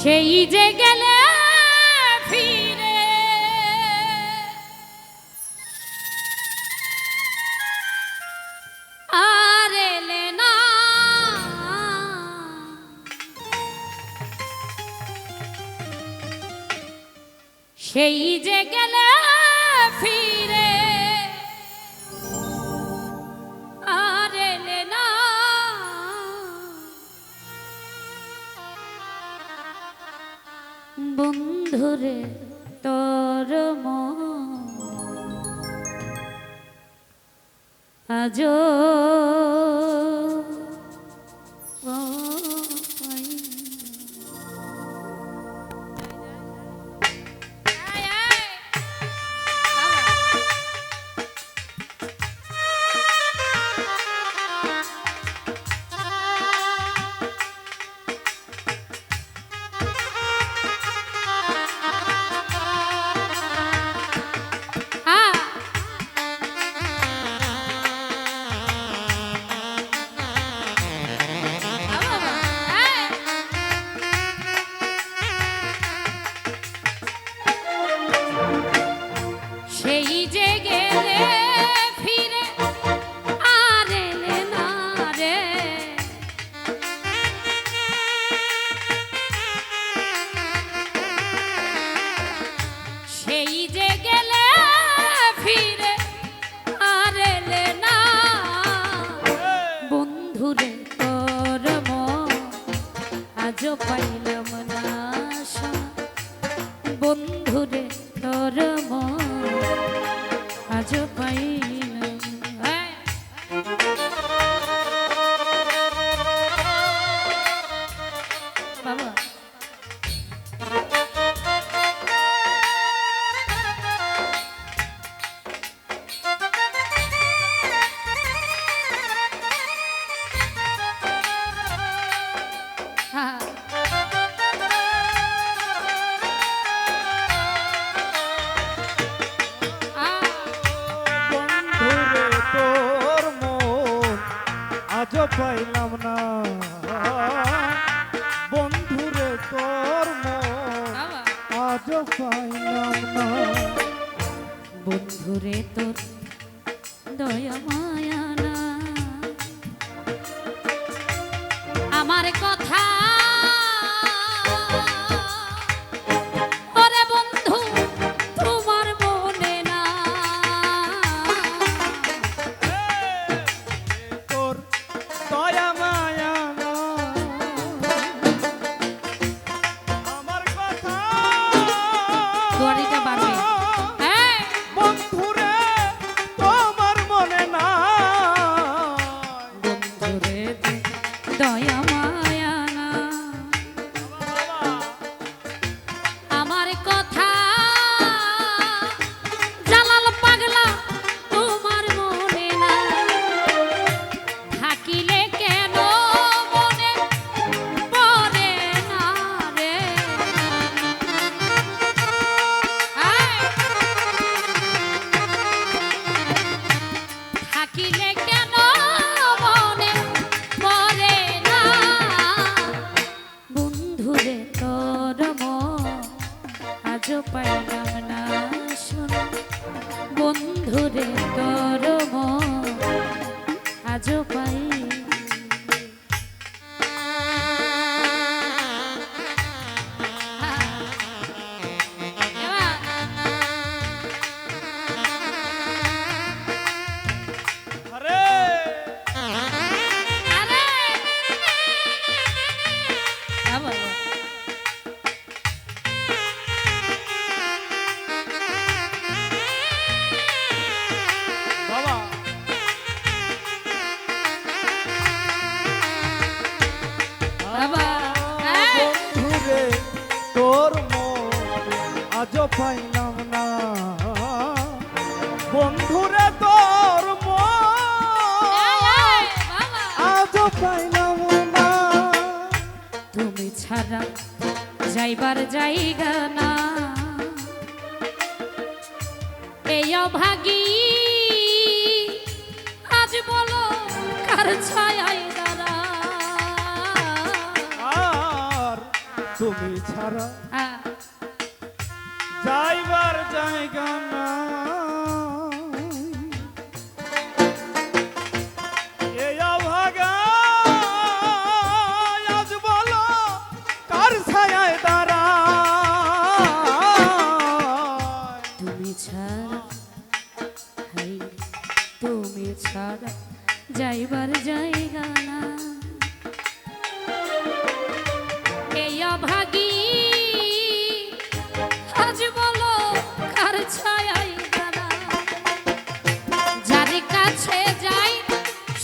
সেই যে গেলে ফিরে আর এলে না, সেই যে গেলে ফিরে আর এলে না, বন্ধুরে তোর আজো পাইলাম না, বন্ধুরে তোর আজ পাইলাম। বাবা পাইলাম না, বন্ধুরে তোর আজ পাইলাম না, বন্ধুরে তোর দয়া মায়া না, আমার কথা পাইলাম না, শোন বন্ধুরে তোর আজ পাই। পাইলাম না, বন্ধুরে তোর আজ পাইলাম না, তুমি ছাড়া যাইবার জায়গা না, এই অভাগী আজ বলো কার ছায়ায় দাঁড়া, আর তুমি ছাড়া হ্যাঁ, যাইবার জায়গা না এই অভাগা আজ বলো কার ছায়ায় দাঁড়ায় তুমি ছাড়া, হাই তুমি ছাড়া যাইবার জায়গা না। এই অভাগী আজ বলো কার ছায়ায় দাঁড়া, যার কাছে যাই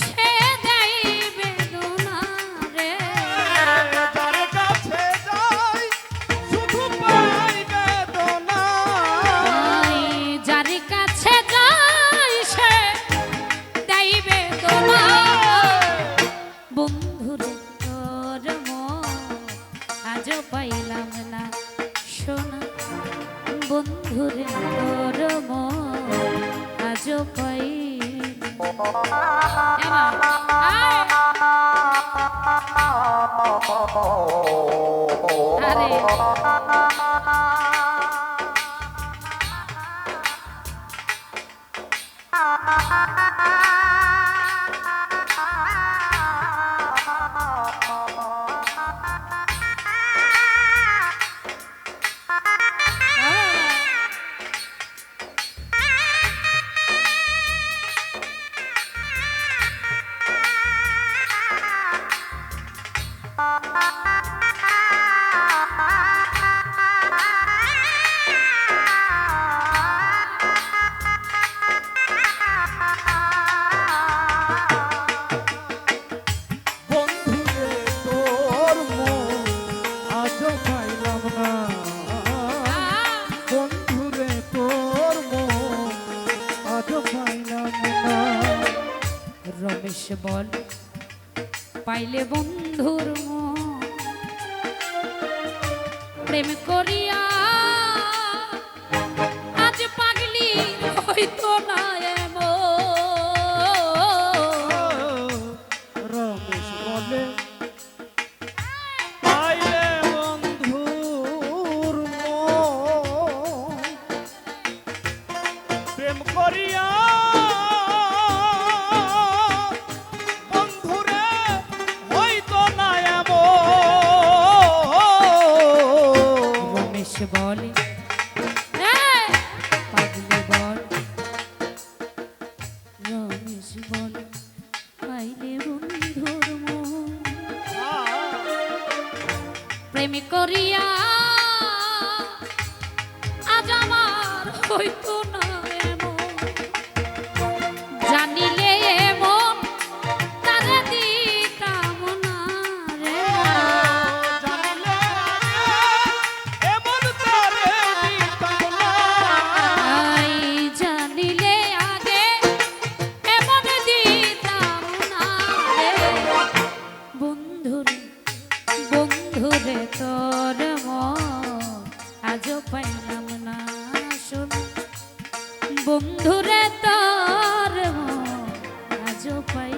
সে দেয় বেদনা রে। যার কাছে যাই শুধু পাই বেদনা যার কাছে যাই সে দেয় বেদনা। বন্ধুরে তোর মন আজও পাইলাম না শোনা, বন্ধুরে তোর মন আজও আরে বন্ধুরে তোর মন আজও পাইলাম না বন্ধুরে তোর মন আজও পাইলাম না রমেশ বল পাইলে বন্ধুর মন প্রেম করিয়া আজ পাগলি হইতো না এমন। রমেশ বলে পাইলে বন্ধুর মন প্রেম করিয়া বন্ধুরে হইতো না এমন রমেশ বলে পাগলি বল, রমেশ বলে পাইলে বন্ধুর মন প্রেম করিয়া আজ আমার হইতো না এমন। জানিলে এমন তারে দিতাম না রে। জানিলে এমন তারে দিতাম না আই জানিলে আগে এমন দিতাম না রে। বন্ধুরে বন্ধুরে তোর মন আজও পাইলাম না শোন, বন্ধুরে তোর মন আজও পাই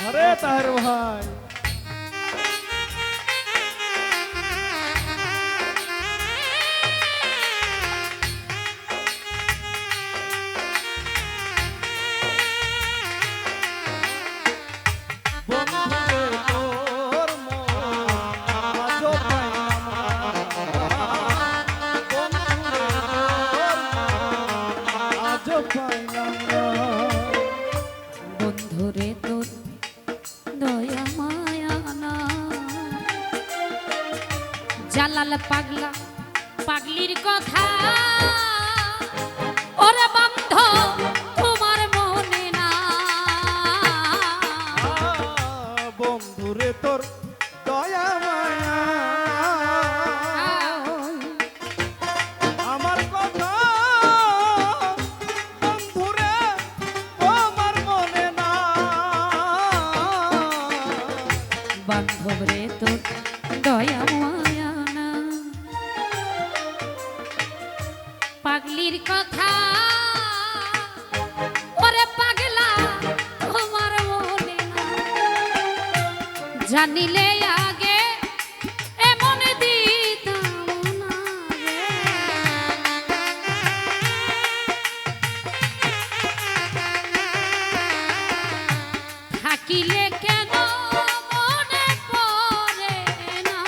আরে তার ভাই বন্ধুরে তোর মন আজও পাইলাম না বন্ধুরে তোর মন আজও পাইলাম না বন্ধুরে তোর দয়া মায়া না। জালাল পাগলা পাগলির কথা ওরে বন্ধ তোমার মনে না। বন্ধুরে তোর দয়া মায়া আমার কথা বন্ধুরে তোমার মনে না জানিলে আগে এমন দিতাম না রে। থাকিলে কেন মনে পড়ে না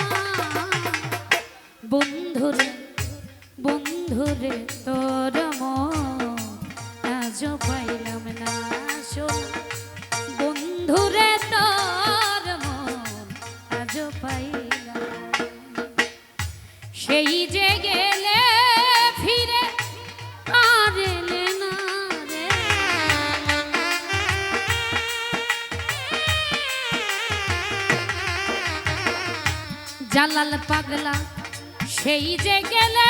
বন্ধুরে বন্ধুরে তোর মন আজও পাইলাম না শোন বন্ধুরে তোর মন আজও পাইলাম সেই যে গেলে ফিরে আর এলে না রে। জালাল পাগলা সেই যে গেলে